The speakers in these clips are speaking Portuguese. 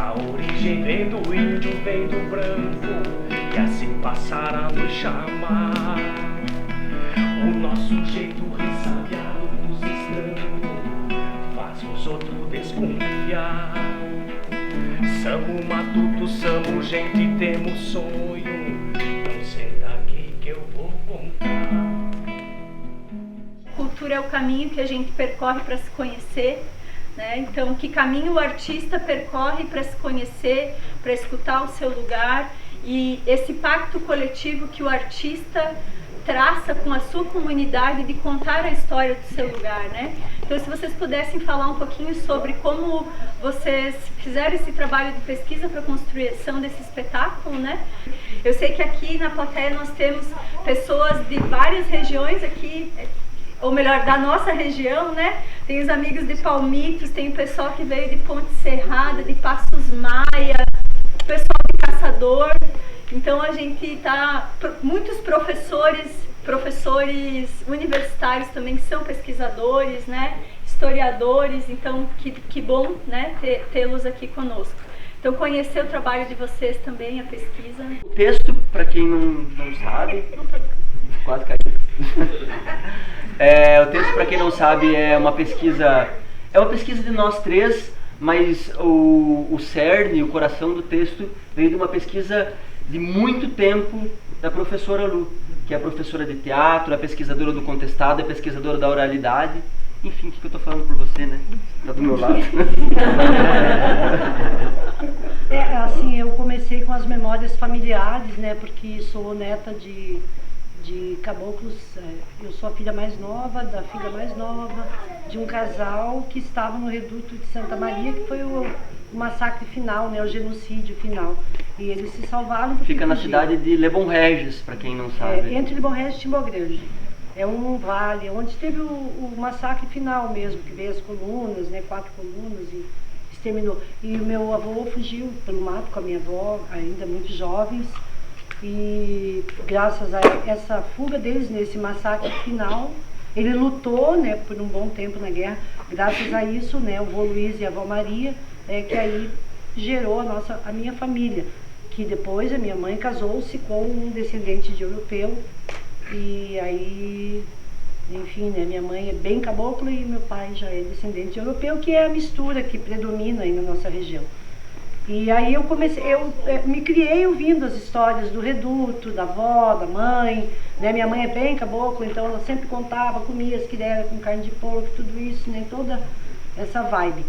Nossa origem vem do índio, vem do branco, e assim passará a nos chamar. O nosso jeito ressabiado dos estranhos faz os outros desconfiar. Somos matuto, somos gente, temos sonho, não sei daqui que eu vou contar. Cultura é o caminho que a gente percorre para se conhecer, né? Então, que caminho o artista percorre para se conhecer, para escutar o seu lugar, e esse pacto coletivo que o artista traça com a sua comunidade de contar a história do seu lugar, né? Então, se vocês pudessem falar um pouquinho sobre como vocês fizeram esse trabalho de pesquisa para a construção desse espetáculo, né? Eu sei que aqui na plateia nós temos pessoas de várias regiões aqui, ou melhor, da nossa região, né? Tem os amigos de Palmitos, tem o pessoal que veio de Ponte Serrada, de Passos Maia, o pessoal de Caçador. Então a gente tá, muitos professores universitários também que são pesquisadores, né? Historiadores, então que bom, né? Tê-los aqui conosco. Então conhecer o trabalho de vocês também, a pesquisa. O texto, para quem não sabe, quase caiu. O texto, para quem não sabe, é uma pesquisa de nós três, mas o cerne, o coração do texto veio de uma pesquisa de muito tempo da professora Lu, que é a professora de teatro, a pesquisadora do contestado, a pesquisadora da oralidade. Enfim, o que eu estou falando por você, né? Tá do meu lado. Assim, eu comecei com as memórias familiares, né? Porque sou neta de caboclos, eu sou a filha mais nova, da filha mais nova, de um casal que estava no reduto de Santa Maria, que foi o massacre final, né, o genocídio final. E eles se salvaram porque fica na cidade de Lebon Regis, para quem não sabe. Entre Lebon Regis e Timbogrande. É um vale onde teve o massacre final mesmo, que veio as colunas, né, 4 colunas e exterminou. E o meu avô fugiu pelo mato com a minha avó, ainda muito jovens. E graças a essa fuga deles, nesse massacre final, ele lutou, né, por um bom tempo na guerra. Graças a isso, né, o vô Luiz e a avó Maria, que aí gerou a minha família. Que depois a minha mãe casou-se com um descendente de europeu. E aí, enfim, né, minha mãe é bem cabocla e meu pai já é descendente de europeu, que é a mistura que predomina aí na nossa região. E aí eu me criei ouvindo as histórias do reduto, da avó, da mãe, né? Minha mãe é bem cabocla, então ela sempre contava, comia as quirera com carne de porco, tudo isso, né? Toda essa vibe.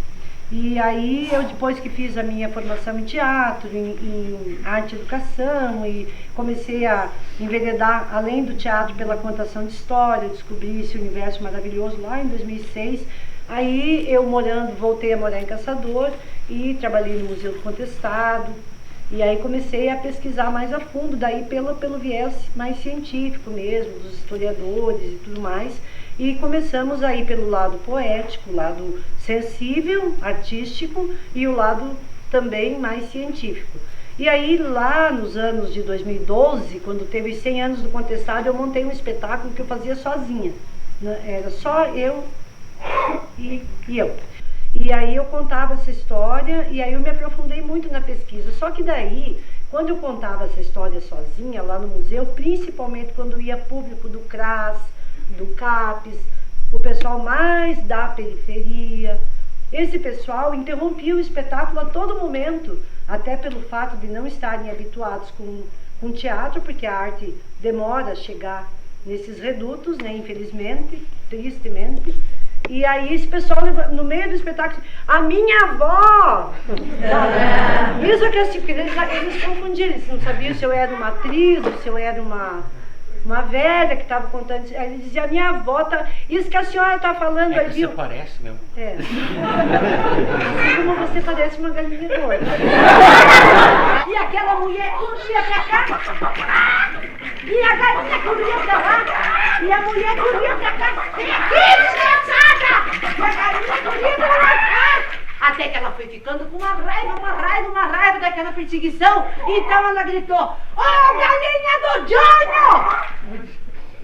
E aí eu, depois que fiz a minha formação em teatro, em arte e educação, e comecei a enveredar, além do teatro, pela contação de história, descobri esse universo maravilhoso lá em 2006. Aí eu voltei a morar em Caçador e trabalhei no Museu do Contestado. E aí comecei a pesquisar mais a fundo, daí pelo viés mais científico mesmo, dos historiadores e tudo mais. E começamos aí pelo lado poético, o lado sensível, artístico e o lado também mais científico. E aí lá nos anos de 2012, quando teve os 100 anos do Contestado, eu montei um espetáculo que eu fazia sozinha. Era só eu e eu. E aí eu contava essa história e aí eu me aprofundei muito na pesquisa. Só que daí, quando eu contava essa história sozinha lá no museu, principalmente quando ia público do CRAS, do CAPES, o pessoal mais da periferia, esse pessoal interrompia o espetáculo a todo momento, até pelo fato de não estarem habituados com teatro, porque a arte demora a chegar nesses redutos, né, infelizmente, tristemente. E aí esse pessoal, no meio do espetáculo, a minha avó! Isso que assim, eles confundiam, eles não sabiam se eu era uma atriz, ou se eu era uma velha que estava contando. Ele dizia, a minha avó, isso que a senhora está falando aí. Você parece mesmo. Assim como você parece uma galinha gorda. E aquela mulher corria pra cá, e a galinha corria pra lá, e a mulher corria pra cá. Vem aqui, desgraçada! E a galinha corria pra lá. Até que ela foi ficando com uma raiva daquela perseguição. Então ela gritou, galinha do Jânio!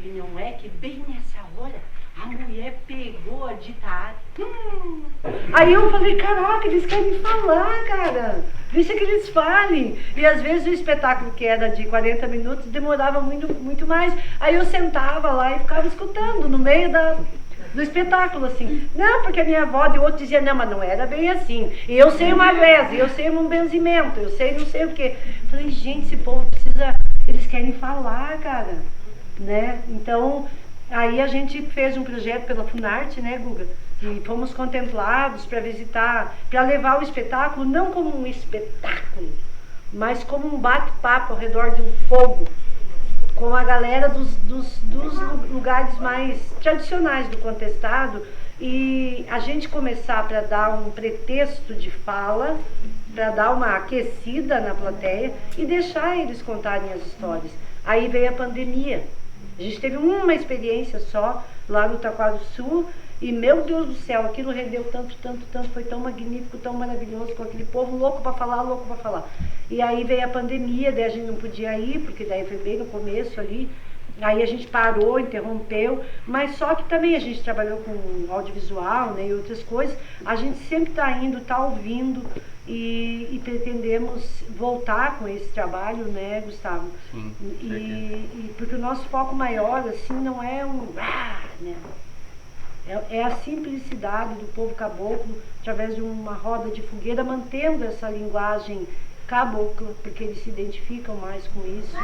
E não é que bem nessa hora, a mulher pegou a ditar. Aí eu falei, caraca, eles querem falar, cara. Deixa que eles falem. E às vezes o espetáculo que era de 40 minutos demorava muito mais. Aí eu sentava lá e ficava escutando no meio do espetáculo, assim. Não, porque a minha avó de outro dizia, não, mas não era bem assim. E eu sei uma reza, eu sei um benzimento, eu sei não sei o quê. Falei, gente, esse povo precisa... Eles querem falar, cara. Né? Então, aí a gente fez um projeto pela Funarte, né, Guga? E fomos contemplados para visitar, para levar o espetáculo, não como um espetáculo, mas como um bate-papo ao redor de um fogo, com a galera dos lugares mais tradicionais do Contestado, e a gente começar para dar um pretexto de fala, para dar uma aquecida na plateia e deixar eles contarem as histórias. Aí veio a pandemia. A gente teve uma experiência só lá no Taquaro Sul e, meu Deus do céu, aquilo rendeu tanto, foi tão magnífico, tão maravilhoso, com aquele povo louco para falar. E aí veio a pandemia, daí a gente não podia ir, porque daí foi bem no começo ali. Aí a gente parou, interrompeu, mas só que também a gente trabalhou com audiovisual, né, e outras coisas. A gente sempre está indo, está ouvindo e pretendemos voltar com esse trabalho, né, Gustavo? Sim, e porque o nosso foco maior, assim, não é né? É a simplicidade do povo caboclo, através de uma roda de fogueira, mantendo essa linguagem cabocla, porque eles se identificam mais com isso.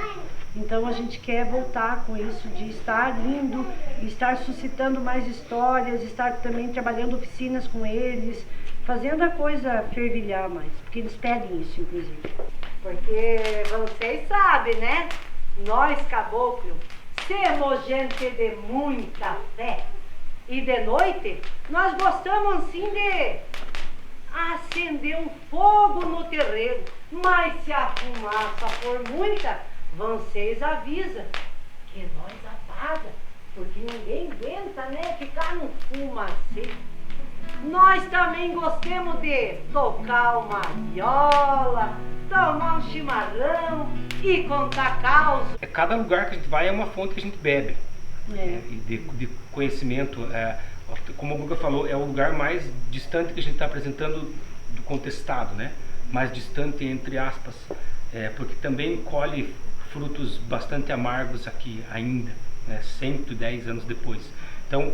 Então a gente quer voltar com isso, de estar indo, estar suscitando mais histórias, estar também trabalhando oficinas com eles, fazendo a coisa fervilhar mais, porque eles pedem isso, inclusive. Porque vocês sabem, né? Nós, caboclo, somos gente de muita fé. E de noite, nós gostamos assim de acender um fogo no terreiro. Mas se a fumaça for muita, vocês avisam que nós apaga, porque ninguém aguenta, né, ficar no fumacê. Nós também gostamos de tocar uma viola, tomar um chimarrão e contar causa. Cada lugar que a gente vai é uma fonte que a gente bebe. É. De conhecimento. Como o Guga falou, é o lugar mais distante que a gente está apresentando do Contestado, né? Mais distante, entre aspas, porque também colhe frutos bastante amargos aqui ainda, né? 110 anos depois. Então,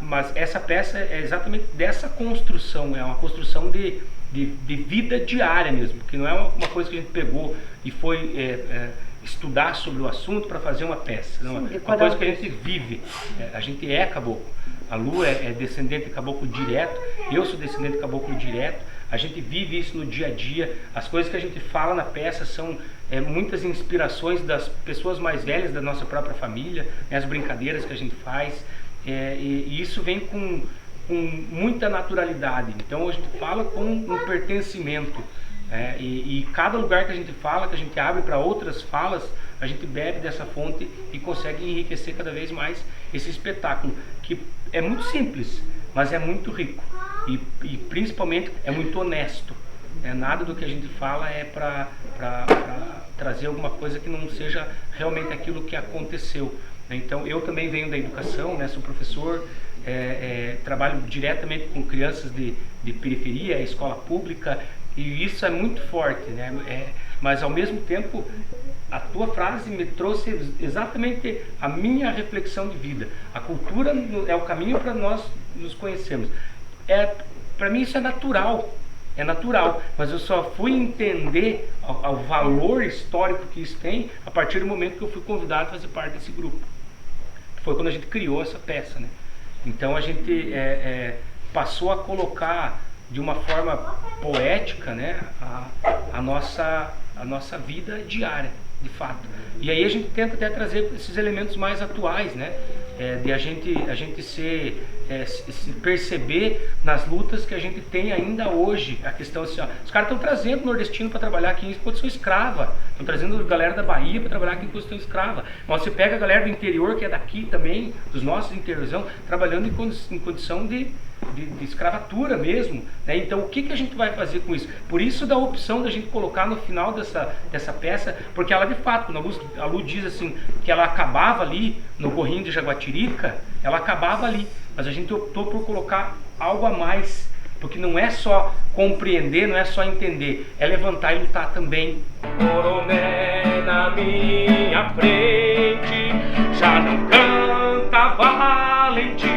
mas essa peça é exatamente dessa construção, é uma construção de vida diária mesmo, que não é uma coisa que a gente pegou e foi estudar sobre o assunto para fazer uma peça. Não, é uma coisa que a gente vive. A gente é caboclo. A Lu é descendente de caboclo direto, eu sou descendente de caboclo direto. A gente vive isso no dia a dia. As coisas que a gente fala na peça são muitas inspirações das pessoas mais velhas da nossa própria família, né, as brincadeiras que a gente faz. E isso vem com muita naturalidade. Então a gente fala com um pertencimento. E cada lugar que a gente fala, que a gente abre para outras falas, a gente bebe dessa fonte e consegue enriquecer cada vez mais esse espetáculo, que é muito simples, mas é muito rico e principalmente é muito honesto. Nada do que a gente fala é para trazer alguma coisa que não seja realmente aquilo que aconteceu. Então eu também venho da educação, né, sou professor, trabalho diretamente com crianças de periferia, escola pública, e isso é muito forte, né? Mas ao mesmo tempo a tua frase me trouxe exatamente a minha reflexão de vida. A cultura é o caminho para nós nos conhecermos. Para mim isso é natural, mas eu só fui entender o valor histórico que isso tem a partir do momento que eu fui convidado a fazer parte desse grupo. Foi quando a gente criou essa peça, né? Então a gente passou a colocar de uma forma poética, né, a nossa vida diária, de fato. E aí a gente tenta até trazer esses elementos mais atuais, né, de a gente se perceber nas lutas que a gente tem ainda hoje. A questão assim, ó, os caras estão trazendo nordestino para trabalhar aqui em condição escrava, estão trazendo a galera da Bahia para trabalhar aqui em condição escrava. Mas você pega a galera do interior, que é daqui também, dos nossos interiorzão, trabalhando em condição de escravatura mesmo, né? Então o que a gente vai fazer com isso? Por isso da opção da gente colocar no final dessa peça, porque ela de fato, quando a Lu diz assim, que ela acabava ali no Gorrinho de Jaguatirica, ela acabava ali. Mas a gente optou por colocar algo a mais, porque não é só compreender, não é só entender, é levantar e lutar também. Coroné na minha frente, já não canta valentia,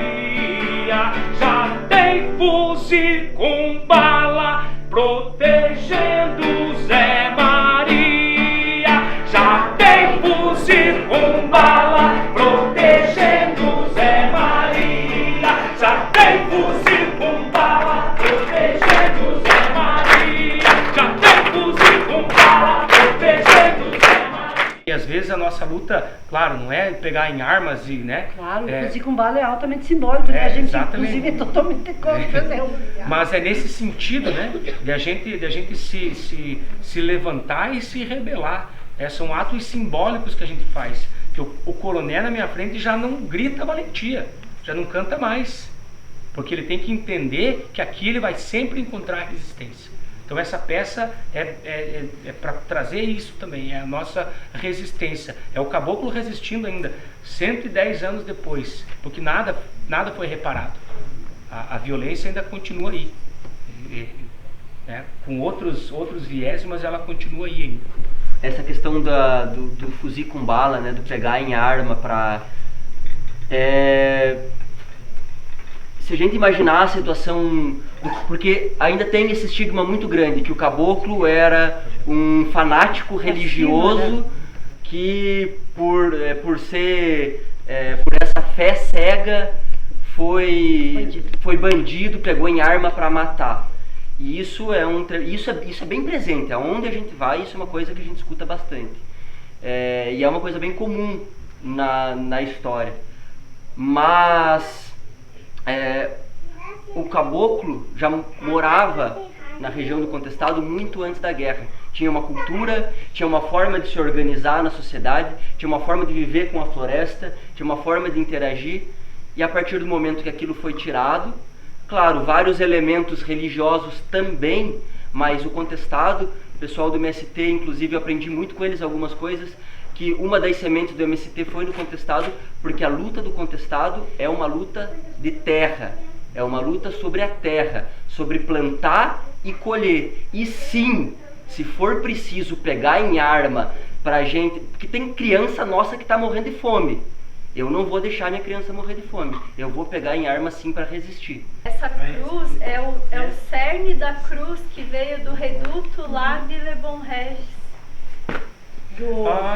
já tem fuzil com bala protegendo Zé Maria, já tem fuzil com bala protegendo Zé Maria, já tem fuzil com bala protegendo Zé Maria, já tem fuzil com bala protegendo Zé Maria. E às vezes a nossa luta, claro, não é pegar em armas e, né? Claro, o fuzil com bala é altamente simbólico, né? A gente, exatamente. inclusive, é totalmente contra, né? Mas é nesse sentido, né? De a gente se levantar e se rebelar. São atos simbólicos que a gente faz. Que o coronel na minha frente já não grita valentia, já não canta mais. Porque ele tem que entender que aqui ele vai sempre encontrar resistência. Então essa peça é para trazer isso também, é a nossa resistência. É o caboclo resistindo ainda, 110 anos depois, porque nada foi reparado. A violência ainda continua aí, né? Com outros viés, mas ela continua aí ainda. Essa questão do fuzil com bala, né, do pegar em arma para... Se a gente imaginar a situação... Porque ainda tem esse estigma muito grande, que o caboclo era um fanático religioso que por essa fé cega foi bandido, pegou em arma para matar. E isso é bem presente, aonde a gente vai, isso é uma coisa que a gente escuta bastante. E é uma coisa bem comum na história. Mas o caboclo já morava na região do Contestado muito antes da guerra. Tinha uma cultura, tinha uma forma de se organizar na sociedade, tinha uma forma de viver com a floresta, tinha uma forma de interagir. E a partir do momento que aquilo foi tirado, claro, vários elementos religiosos também, mas o Contestado, o pessoal do MST, inclusive eu aprendi muito com eles algumas coisas, que uma das sementes do MST foi no Contestado, porque a luta do Contestado é uma luta de terra, é uma luta sobre a terra, sobre plantar e colher. E sim, se for preciso pegar em arma pra gente, porque tem criança nossa que está morrendo de fome. Eu não vou deixar minha criança morrer de fome. Eu vou pegar em arma sim para resistir. Essa cruz é o cerne da cruz que veio do reduto lá de Le Bon Regis.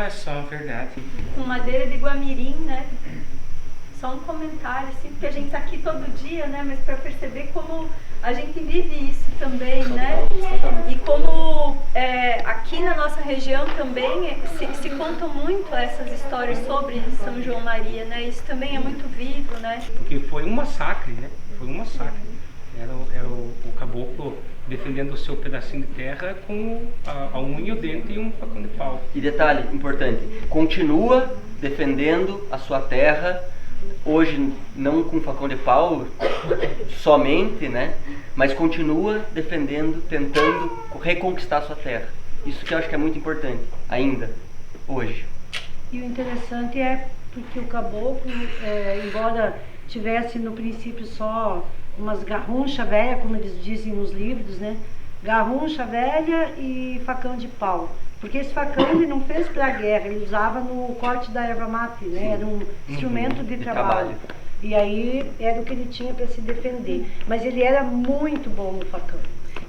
É só verdade. Com madeira de guamirim, né? Só um comentário, assim, porque a gente tá aqui todo dia, né? Mas para perceber como a gente vive isso também, né? E como aqui na nossa região também se contam muito essas histórias sobre São João Maria, né? Isso também é muito vivo, né? Porque foi um massacre, né? Foi um massacre. Era o caboclo defendendo o seu pedacinho de terra com a unha e o dente e um facão de pau. E detalhe importante, continua defendendo a sua terra, hoje não com facão de pau somente, né? Mas continua defendendo, tentando reconquistar a sua terra. Isso que eu acho que é muito importante, ainda, hoje. E o interessante é porque o caboclo, embora tivesse no princípio só umas garruncha velha, como eles dizem nos livros, né? Garruncha velha e facão de pau. Porque esse facão ele não fez para a guerra, ele usava no corte da erva mate, né? Era um instrumento de trabalho. E aí era o que ele tinha para se defender. Mas ele era muito bom no facão.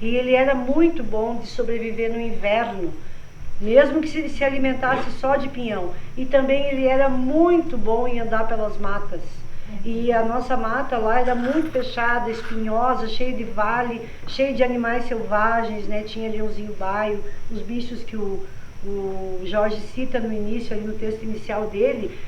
E ele era muito bom de sobreviver no inverno, mesmo que se alimentasse só de pinhão. E também ele era muito bom em andar pelas matas. E a nossa mata lá era muito fechada, espinhosa, cheia de vale, cheia de animais selvagens, né? Tinha leãozinho baio, os bichos que o Jorge cita no início, ali no texto inicial dele.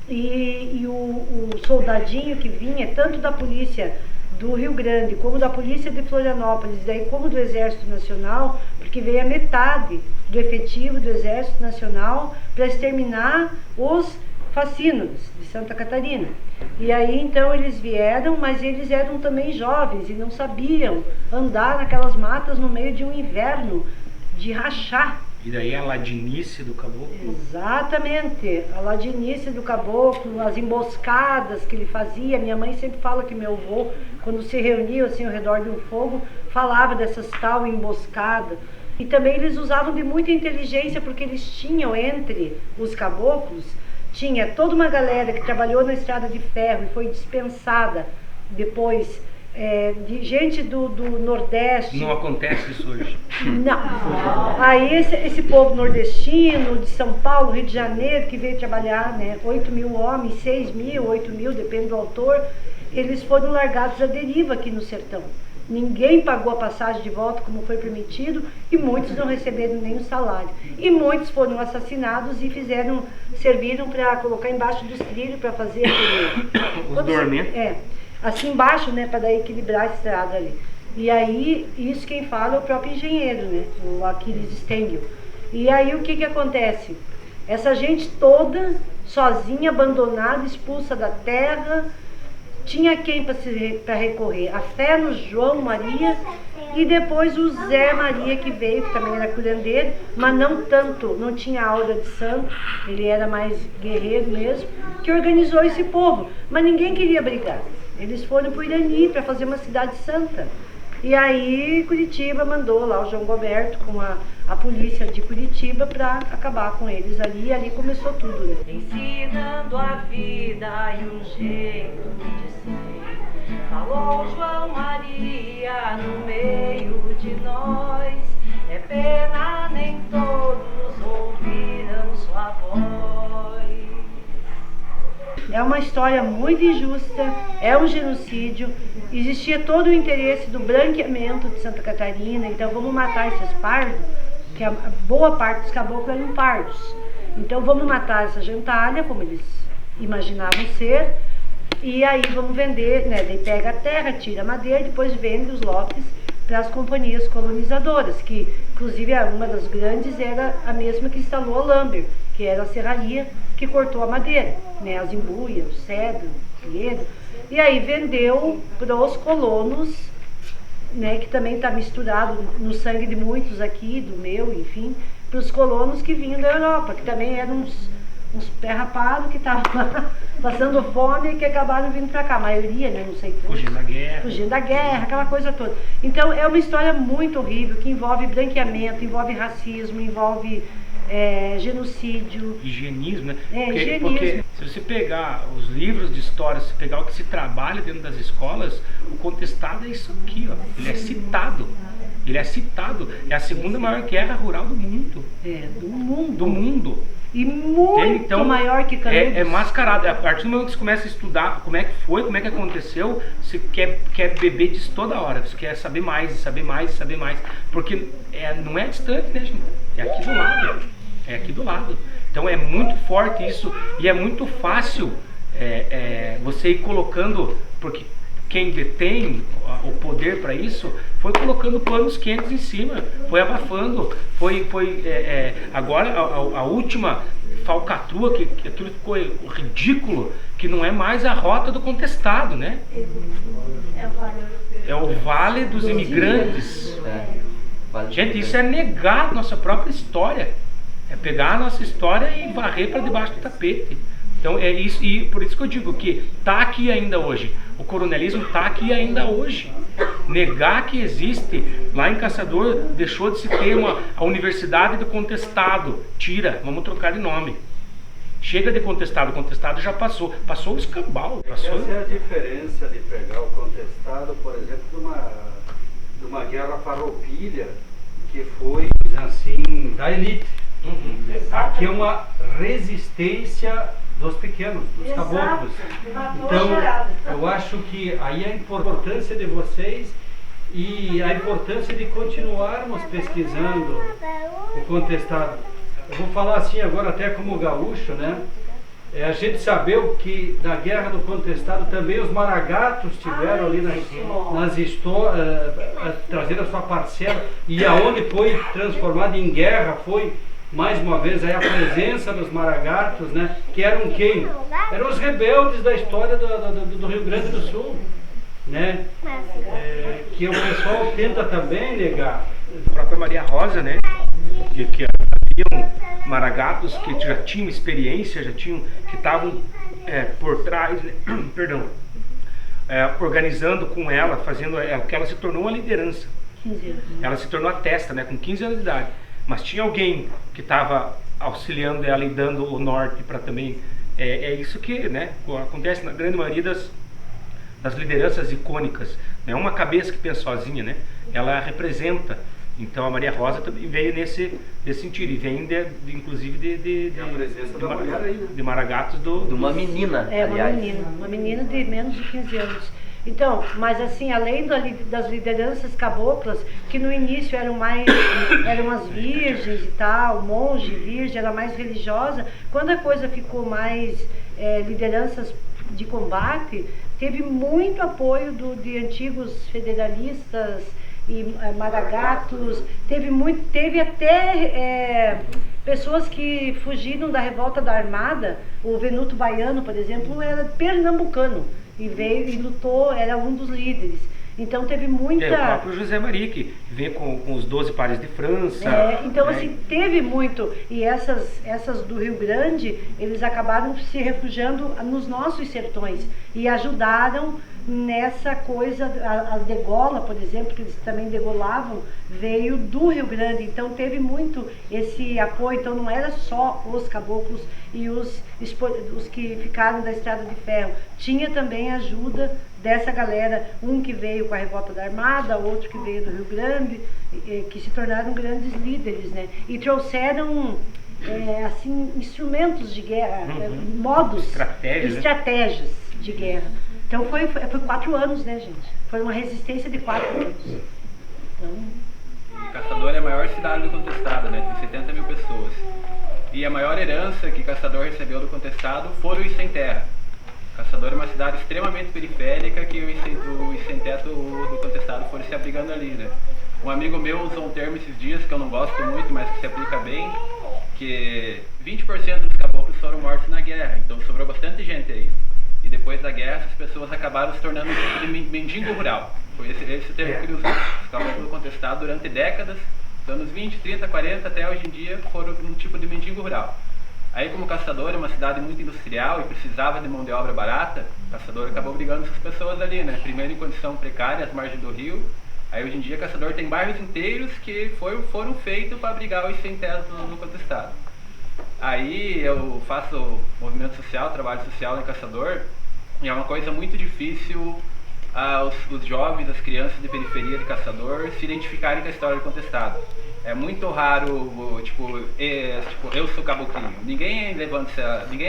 E o soldadinho que vinha, tanto da polícia do Rio Grande, como da polícia de Florianópolis, daí como do Exército Nacional, porque veio a metade do efetivo do Exército Nacional para exterminar os fascínoros de Santa Catarina. E aí então eles vieram, mas eles eram também jovens e não sabiam andar naquelas matas no meio de um inverno de rachar. E daí a ladinice do caboclo. Exatamente, a ladinice do caboclo, as emboscadas que ele fazia. Minha mãe sempre fala que meu avô, quando se reunia assim ao redor de um fogo, falava dessas tal emboscadas. E também eles usavam de muita inteligência, porque eles tinham entre os caboclos, tinha toda uma galera que trabalhou na estrada de ferro e foi dispensada depois, de gente do Nordeste. Não acontece isso hoje. Não. Aí esse povo nordestino, de São Paulo, Rio de Janeiro, que veio trabalhar, né, 8 mil homens, 6 mil, 8 mil, depende do autor, eles foram largados à deriva aqui no sertão. Ninguém pagou a passagem de volta como foi permitido e muitos não receberam nenhum salário. E muitos foram assassinados e serviram para colocar embaixo dos trilhos para fazer os dormentos. Assim embaixo, né, para daí equilibrar a estrada ali. E aí, isso quem fala é o próprio engenheiro, né, o Aquiles Stengel. E aí o que acontece? Essa gente toda, sozinha, abandonada, expulsa da terra, tinha quem para recorrer? A fé no João Maria e depois o Zé Maria, que veio, que também era curandeiro, mas não tanto, não tinha aura de santo, ele era mais guerreiro mesmo, que organizou esse povo. Mas ninguém queria brigar. Eles foram para o Irani para fazer uma cidade santa. E aí Curitiba mandou lá o João Goberto com a polícia de Curitiba para acabar com eles ali, e ali começou tudo, né? Ensinando a vida e um jeito de ser, falou João Maria no meio de nós. É pena nem todos ouviram sua voz. É uma história muito injusta, é um genocídio. Existia todo o interesse do branqueamento de Santa Catarina, então vamos matar esses pardos, que a boa parte dos caboclos eram pardos. Então vamos matar essa gentalha, como eles imaginavam ser, e aí vamos vender, né? Daí pega a terra, tira a madeira, depois vende os lotes para as companhias colonizadoras, que inclusive uma das grandes era a mesma que instalou a Lamber, que era a serraria que cortou a madeira, né? As embuias, o cedro, o pinheiro, e aí vendeu para os colonos, né? Que também está misturado no sangue de muitos aqui, do meu, enfim, para os colonos que vinham da Europa, que também eram uns pé rapados que estavam lá passando fome e que acabaram vindo para cá, a maioria, né? Não sei todos. Fugindo da guerra, aquela coisa toda. Então é uma história muito horrível, que envolve branqueamento, envolve racismo, envolve genocídio. Higienismo, né? Higienismo. Porque se você pegar os livros de história, se pegar o que se trabalha dentro das escolas, o contestado é isso aqui, ó. Ele é citado. Ele é citado. É a segunda maior guerra rural do mundo. Do mundo. Do mundo. E muito então, maior que Canudos. É mascarado. A partir do momento que você começa a estudar como é que foi, como é que aconteceu, você quer beber disso toda hora. Você quer saber mais, e saber mais, e saber mais. Porque não é distante, né, gente? É aqui do lado. É aqui do lado. Então é muito forte isso. E é muito fácil você ir colocando, porque quem detém o poder para isso foi colocando panos quentes em cima, foi abafando, agora a última falcatrua, que aquilo ficou ridículo, que não é mais a rota do contestado, né? É o Vale dos Imigrantes. Gente, isso é negar nossa própria história, é pegar a nossa história e varrer para debaixo do tapete. Então é isso, e por isso que eu digo que está aqui ainda hoje. O coronelismo está aqui ainda hoje. Negar que existe, lá em Caçador deixou de se ter a Universidade do Contestado. Tira, vamos trocar de nome. Chega de contestado, o contestado já passou o escambau. Essa é a diferença de pegar o contestado, por exemplo, de uma guerra farroupilha, que foi, assim, da elite. Aqui é uma resistência dos pequenos, dos caboclos. Então, eu acho que aí a importância de vocês e a importância de continuarmos pesquisando o contestado. Eu vou falar assim agora até como gaúcho, né? A gente saber o que da guerra do contestado também os maragatos tiveram ali nas histórias, trazendo a sua parcela, e aonde foi transformado em guerra foi mais uma vez aí a presença dos maragatos, né? Que eram quem? Eram os rebeldes da história do Rio Grande do Sul, né? Que o pessoal tenta também negar. A própria Maria Rosa, né? que haviam maragatos que já tinham experiência, que estavam por trás, né? Perdão, organizando com ela, fazendo que ela se tornou uma liderança. 15 anos. Ela se tornou a testa, né, com 15 anos de idade. Mas tinha alguém que estava auxiliando ela e dando o norte para também. É isso que, né, acontece na grande maioria das lideranças icônicas. Não é uma cabeça que pensa sozinha, né? Ela representa. Então a Maria Rosa também veio nesse sentido. E vem inclusive a presença da mulher aí, né? de Maragatos De uma menina, aliás. Uma menina de menos de 15 anos. Então, mas assim, além das lideranças caboclas, que no início eram as virgens e tal, monge, virgem, era mais religiosa, quando a coisa ficou mais lideranças de combate, teve muito apoio de antigos federalistas e maragatos, teve até pessoas que fugiram da revolta da Armada. O Venuto Baiano, por exemplo, era pernambucano e veio e lutou, era um dos líderes. Então teve muita... o próprio José Maria, que vem com os 12 pares de França. Então assim, teve muito. E essas do Rio Grande, eles acabaram se refugiando nos nossos sertões e ajudaram nessa coisa. A degola, por exemplo, que eles também degolavam, veio do Rio Grande. Então teve muito esse apoio. Então não era só os caboclos e os que ficaram da Estrada de Ferro. Tinha também ajuda dessa galera, um que veio com a revolta da Armada, outro que veio do Rio Grande, que se tornaram grandes líderes, né? E trouxeram assim, instrumentos de guerra, modos, estratégias de guerra. Então foi 4 anos, né, gente? Foi uma resistência de 4 anos. Então... Caçador é a maior cidade do Contestado, né? Tem 70 mil pessoas. E a maior herança que Caçador recebeu do Contestado foram os sem terra. Caçador é uma cidade extremamente periférica que os sem teto do Contestado foram se abrigando ali, né? Um amigo meu usou um termo esses dias que eu não gosto muito, mas que se aplica bem, que 20% dos caboclos foram mortos na guerra, então sobrou bastante gente aí. E depois da guerra, essas pessoas acabaram se tornando um tipo de mendigo rural. Foi esse o termo que ele usou. Os caboclos do Contestado durante décadas, dos anos 20, 30, 40, até hoje em dia, foram um tipo de mendigo rural. Aí, como Caçador é uma cidade muito industrial e precisava de mão de obra barata, Caçador acabou brigando essas pessoas ali, né? Primeiro em condição precária, às margens do rio. Aí hoje em dia Caçador tem bairros inteiros que foram feitos para abrigar os sem teto no Contestado. Aí eu faço movimento social, trabalho social em Caçador, e é uma coisa muito difícil os jovens, as crianças de periferia de Caçador se identificarem com a história do Contestado. É muito raro, tipo, eu sou caboclinho. Ninguém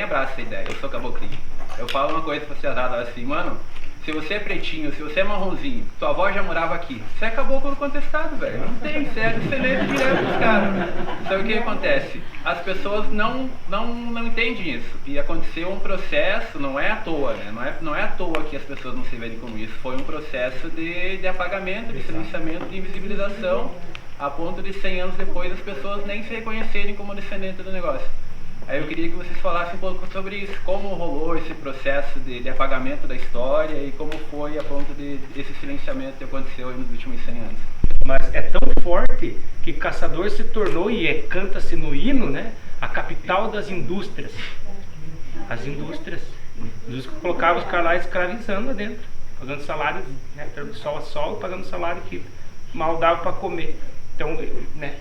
abraça essa ideia, eu sou caboclinho. Eu falo uma coisa pra Ciazada assim, mano, se você é pretinho, se você é marronzinho, tua avó já morava aqui, você é caboclo do Contestado, velho. Não tem, você é descendente direto dos caras. Então o que acontece? As pessoas não entendem isso. E aconteceu um processo, não é à toa, né? Não é à toa que as pessoas não se veem como isso. Foi um processo de apagamento, de silenciamento, de invisibilização, a ponto de 100 anos depois as pessoas nem se reconhecerem como descendente do negócio. Aí eu queria que vocês falassem um pouco sobre isso, como rolou esse processo de apagamento da história e como foi a ponto de esse silenciamento que aconteceu nos últimos 100 anos. Mas é tão forte que Caçador se tornou, e canta-se no hino, né, a capital das indústrias. As indústrias que colocavam os caras lá escravizando lá dentro, pagando salário, né, do sol a sol, pagando salário que mal dava para comer. Então, né,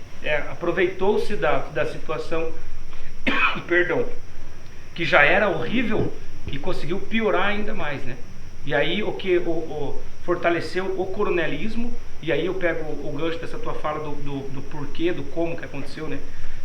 aproveitou-se da situação perdão, que já era horrível e conseguiu piorar ainda mais, né? E aí o que fortaleceu o coronelismo, e aí eu pego o gancho dessa tua fala do porquê, do como que aconteceu, né?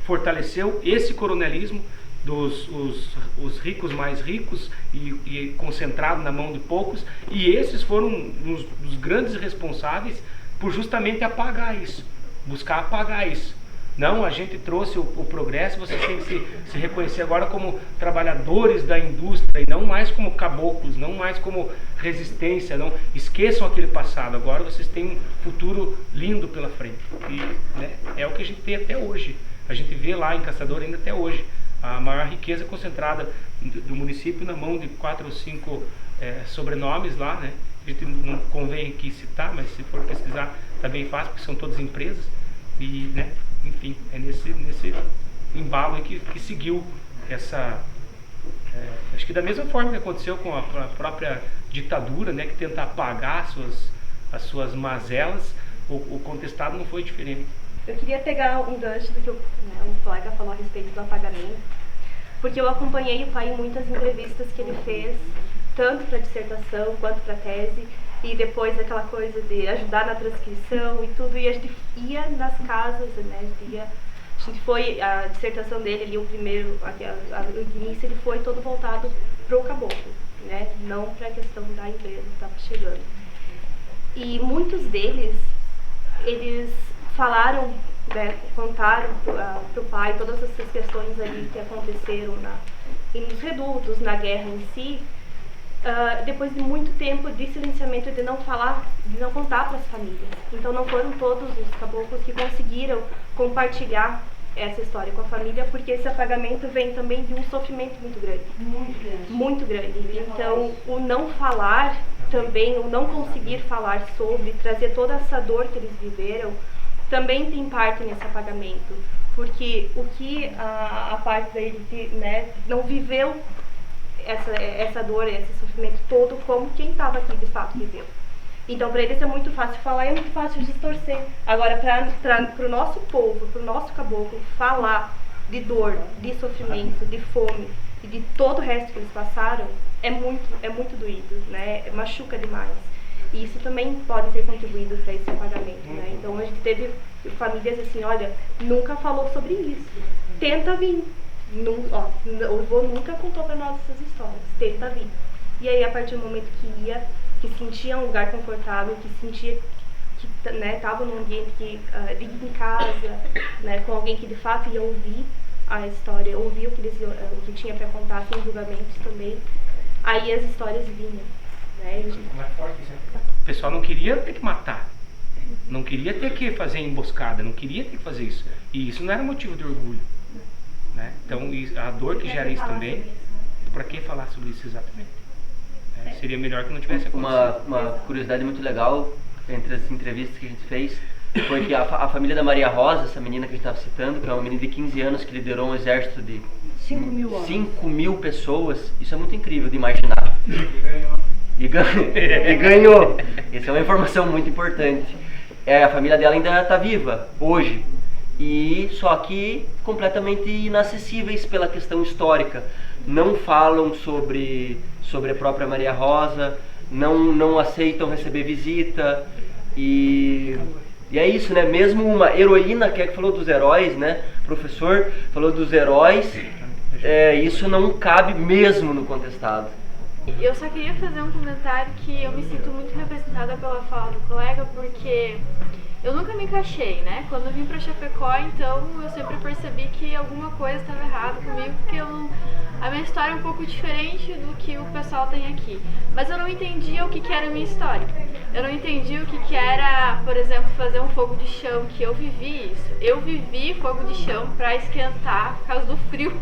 Fortaleceu esse coronelismo os ricos mais ricos e concentrado na mão de poucos, e esses foram os grandes responsáveis por justamente apagar isso, buscar apagar isso. Não, a gente trouxe o progresso, vocês têm que se reconhecer agora como trabalhadores da indústria e não mais como caboclos, não mais como resistência, não esqueçam aquele passado, agora vocês têm um futuro lindo pela frente. E, né, é o que a gente tem até hoje, a gente vê lá em Caçador ainda até hoje, a maior riqueza concentrada do município na mão de 4 ou 5 sobrenomes lá, né? A gente não convém aqui citar, mas se for pesquisar tá bem fácil, porque são todas empresas. E, né, enfim, é nesse embalo aí que seguiu essa... acho que da mesma forma que aconteceu com a própria ditadura, né, que tenta apagar as suas mazelas, o contestado não foi diferente. Eu queria pegar um gancho do que o colega falou a respeito do apagamento, porque eu acompanhei o pai em muitas entrevistas que ele fez, tanto para dissertação quanto para tese, e depois aquela coisa de ajudar na transcrição e tudo, e a gente ia nas casas, né, a gente foi, a dissertação dele ali, o primeiro, o início, ele foi todo voltado para o caboclo, né, não para a questão da empresa que estava chegando. E muitos deles, eles falaram, né, contaram para o pai todas essas questões ali que aconteceram nos redutos, na guerra em si, depois de muito tempo de silenciamento, de não falar, de não contar para as famílias. Então não foram todos os caboclos que conseguiram compartilhar essa história com a família, porque esse apagamento vem também de um sofrimento muito grande. Muito grande. Então o não falar também, o não conseguir falar sobre, trazer toda essa dor que eles viveram, também tem parte nesse apagamento. Porque o que a parte dele, né, não viveu essa dor, esse sofrimento todo como quem estava aqui de fato viveu. Então para eles é muito fácil falar e é muito fácil distorcer. Agora para o nosso povo, para o nosso caboclo falar de dor, de sofrimento, de fome e de todo o resto que eles passaram é muito doído, né? Machuca demais. E isso também pode ter contribuído para esse apagamento, né? Então a gente teve famílias assim, olha, nunca falou sobre isso, tenta vir. O avô nunca contou para nós essas histórias, tenta vir. E aí, a partir do momento que ia, que sentia um lugar confortável, que sentia que estava num ambiente digno em casa, né, com alguém que de fato ia ouvir a história, ouvir o que tinha para contar, sem julgamentos também, aí as histórias vinham. Né, o pessoal não queria ter que matar, não queria ter que fazer emboscada, não queria ter que fazer isso. E isso não era motivo de orgulho. Né? Então a dor que gera isso também, para que falar sobre isso exatamente? Seria melhor que não tivesse acontecido. Uma curiosidade muito legal entre as entrevistas que a gente fez foi que a família da Maria Rosa, essa menina que a gente estava citando, que é uma menina de 15 anos que liderou um exército de 5 mil pessoas, isso é muito incrível de imaginar. E ganhou. Essa é uma informação muito importante. A família dela ainda está viva hoje. E só que completamente inacessíveis pela questão histórica. Não falam sobre a própria Maria Rosa, não aceitam receber visita. E é isso, né? Mesmo uma heroína, que falou dos heróis, né? O professor falou dos heróis, isso não cabe mesmo no contestado. Eu só queria fazer um comentário que eu me sinto muito representada pela fala do colega, porque eu nunca me encaixei, né? Quando eu vim pra Chapecó, então, eu sempre percebi que alguma coisa estava errada comigo, porque a minha história é um pouco diferente do que o pessoal tem aqui. Mas eu não entendia o que era a minha história. Eu não entendia o que era, por exemplo, fazer um fogo de chão, que eu vivi isso. Eu vivi fogo de chão pra esquentar por causa do frio.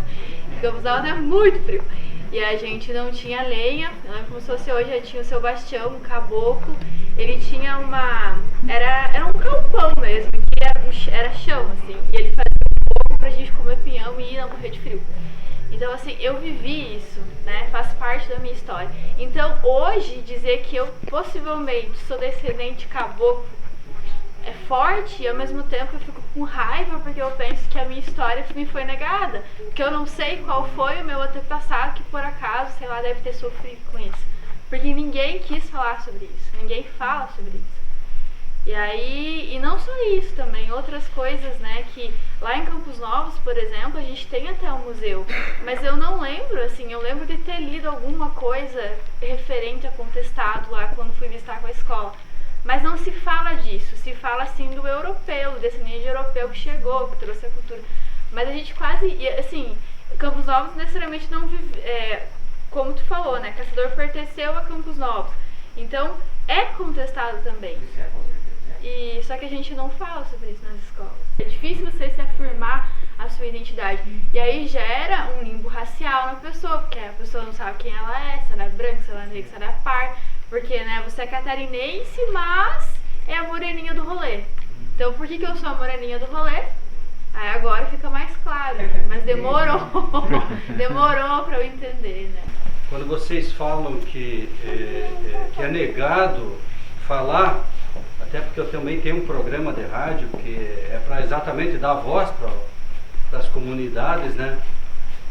Campos Altos é muito frio. E a gente não tinha lenha, como se fosse hoje, já tinha o seu bastião, um caboclo. Ele tinha era um galpão mesmo, que era chão, assim. E ele fazia fogo pra gente comer pinhão e ir não morrer de frio. Então, assim, eu vivi isso, né? Faz parte da minha história. Então, hoje, dizer que eu possivelmente sou descendente de caboclo é forte, e ao mesmo tempo eu fico com raiva, porque eu penso que a minha história me foi negada. Porque eu não sei qual foi o meu antepassado que, por acaso, sei lá, deve ter sofrido com isso. Porque ninguém quis falar sobre isso, ninguém fala sobre isso. E aí, e não só isso também, outras coisas, né, que lá em Campos Novos, por exemplo, a gente tem até um museu, mas eu não lembro, assim, eu lembro de ter lido alguma coisa referente a contestado lá quando fui visitar com a escola, mas não se fala disso, se fala assim do europeu, do descendente de europeu que chegou, que trouxe a cultura, mas a gente quase, assim, Campos Novos necessariamente não vive, como tu falou, né, Caçador pertenceu a Campos Novos, então é contestado também. E só que a gente não fala sobre isso nas escolas. É difícil você se afirmar a sua identidade. E aí gera um limbo racial na pessoa, porque a pessoa não sabe quem ela é, se ela é branca, se ela é negra, se ela é par. Porque, né, você é catarinense, mas é a moreninha do rolê. Então, por que eu sou a moreninha do rolê? claro, né? Mas demorou, demorou para eu entender, né? Quando vocês falam que é negado falar, até porque eu também tenho um programa de rádio que é para exatamente dar voz para as comunidades, né?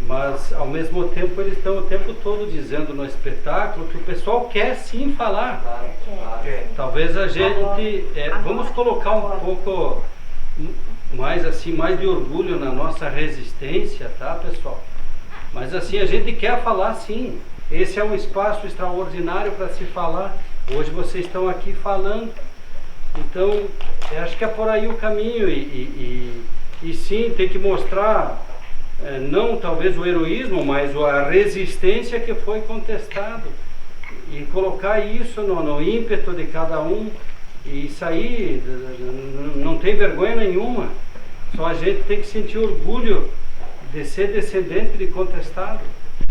Mas ao mesmo tempo eles estão o tempo todo dizendo no espetáculo que o pessoal quer sim falar. Talvez a gente vamos colocar um pouco mais assim, mais de orgulho na nossa resistência, tá, pessoal? Mas assim, a gente quer falar sim. Esse é um espaço extraordinário para se falar. Hoje vocês estão aqui falando. Então, acho que é por aí o caminho. E sim, tem que mostrar, não talvez o heroísmo, mas a resistência que foi contestado. E colocar isso no ímpeto de cada um. E isso aí não tem vergonha nenhuma. Só a gente tem que sentir orgulho de ser descendente de contestado.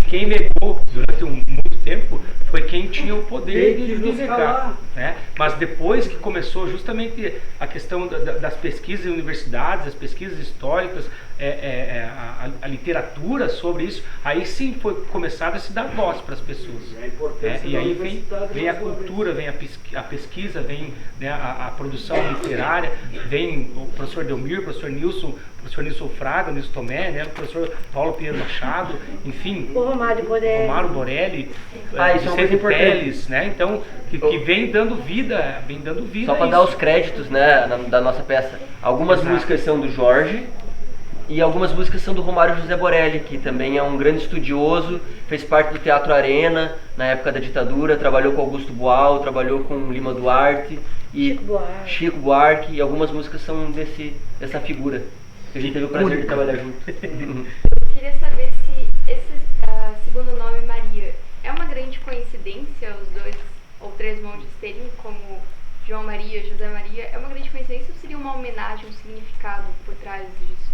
Quem negou durante muito tempo foi quem tinha o poder de negar, né? Mas depois que começou justamente a questão das pesquisas em universidades, as pesquisas históricas, a literatura sobre isso, aí sim foi começado a se dar voz para as pessoas. E aí vem a cultura, vem a pesquisa, vem, né, a produção literária, vem o professor Delmir, o professor Nilson Fraga, Nilson Tomé, né, o professor Paulo Pinheiro Machado, enfim, o Romário Borelli, Vicente Teles, né? Então, que vem dando vida, Só para dar os créditos, né, da nossa peça. Algumas músicas são do Jorge e algumas músicas são do Romário José Borelli, que também é um grande estudioso, fez parte do Teatro Arena na época da ditadura, trabalhou com Augusto Boal, trabalhou com Lima Duarte e Chico Buarque, e algumas músicas são dessa figura que a gente teve o prazer de trabalhar junto. Eu queria saber se esse segundo nome Maria é uma grande coincidência os 2 ou 3 monges terem como João Maria, José Maria. É uma grande coincidência ou seria uma homenagem, um significado por trás disso?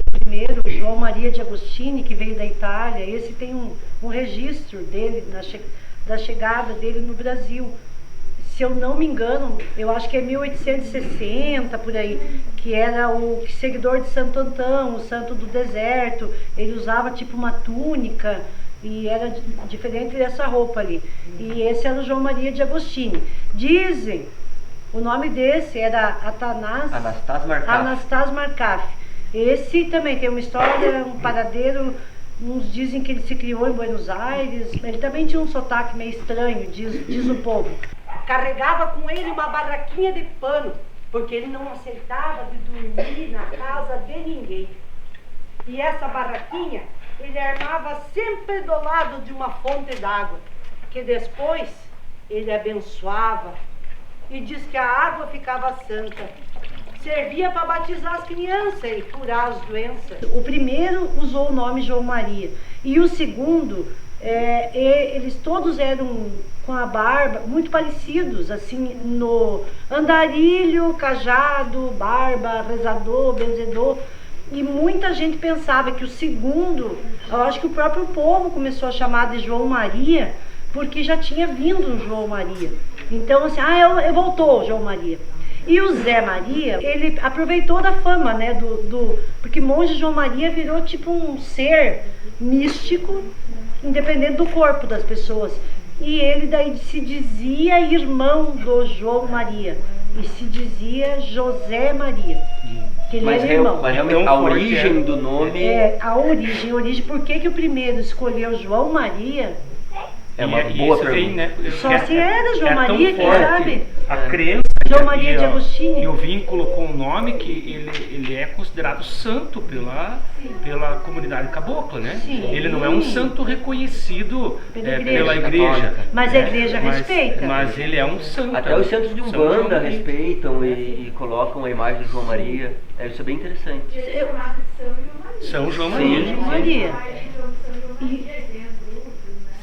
O primeiro, João Maria de Agostini, que veio da Itália, esse tem um registro dele, da chegada dele no Brasil. Se eu não me engano, eu acho que é 1860, por aí, que era o seguidor de Santo Antão, o santo do deserto. Ele usava tipo uma túnica e era diferente dessa roupa ali. E esse era o João Maria de Agostini. Dizem, o nome desse era Anastas Marcaf. Esse também tem uma história, um paradeiro. Uns dizem que ele se criou em Buenos Aires. Ele também tinha um sotaque meio estranho, diz o povo. Carregava com ele uma barraquinha de pano, porque ele não aceitava de dormir na casa de ninguém. E essa barraquinha ele armava sempre do lado de uma fonte d'água, que depois ele abençoava e diz que a água ficava santa. Servia para batizar as crianças e curar as doenças. O primeiro usou o nome João Maria e o segundo, eles todos eram com a barba muito parecidos, assim, no andarilho, cajado, barba, rezador, benzedor. E muita gente pensava que o segundo, eu acho que o próprio povo começou a chamar de João Maria, porque já tinha vindo um João Maria. Então, assim, voltou João Maria. E o Zé Maria, ele aproveitou da fama, né, porque monge João Maria virou tipo um ser místico, independente do corpo das pessoas. E ele daí se dizia irmão do João Maria, e se dizia José Maria, que ele era irmão. Mas realmente a origem do nome... A origem, por que o primeiro escolheu João Maria? É uma boa pergunta. Né? Só se era João Maria, quem sabe? A crença João Maria de Agostini. E o vínculo com o nome que ele é considerado santo pela comunidade cabocla, né? Sim. Ele não é um santo reconhecido pela igreja. Mas a igreja respeita. Mas ele é um santo. Até os centros de Umbanda respeitam e colocam a imagem de João Maria. Isso é bem interessante. São João Maria. São João Maria.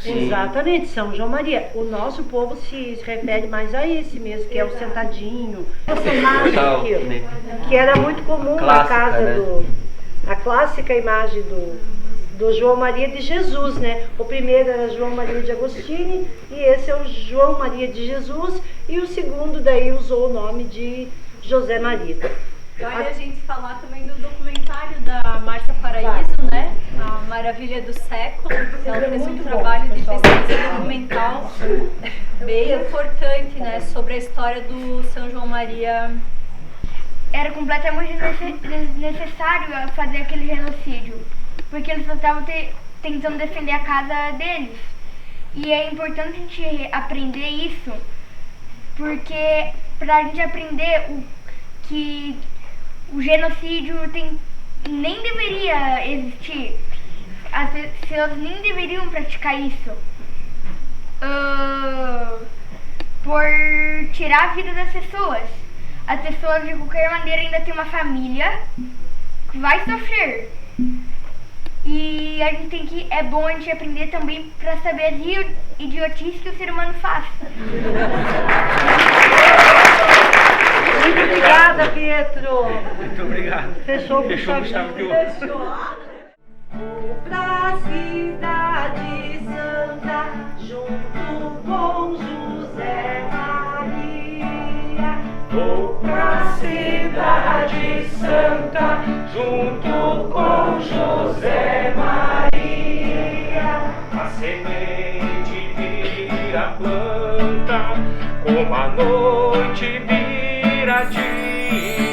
Sim. Exatamente, São João Maria. O nosso povo se refere mais a esse mesmo, que é o sentadinho. Essa imagem aqui, que era muito comum na casa, né? A clássica imagem do João Maria de Jesus, né? O primeiro era João Maria de Agostini e esse é o João Maria de Jesus, e o segundo daí usou o nome de José Maria. Vale a gente falar também do documentário da Márcia Paraíso, maravilha do século. Ela fez um trabalho de pesquisa documental bem importante, né, sobre a história do São João Maria. Era completamente desnecessário fazer aquele genocídio, porque eles só estavam tentando defender a casa deles. E é importante a gente aprender isso, porque pra gente aprender que o genocídio nem deveria existir, as pessoas nem deveriam praticar isso, por tirar a vida das pessoas. As pessoas de qualquer maneira ainda têm uma família que vai sofrer. E a gente é bom a gente aprender também para saber as idiotices que o ser humano faz. Muito obrigada, Pietro. Muito obrigado. Fechou com chave de ouro. Vou pra cidade santa junto com José Maria. Vou pra cidade santa junto com José Maria. A semente vira planta, como a noite vira dia.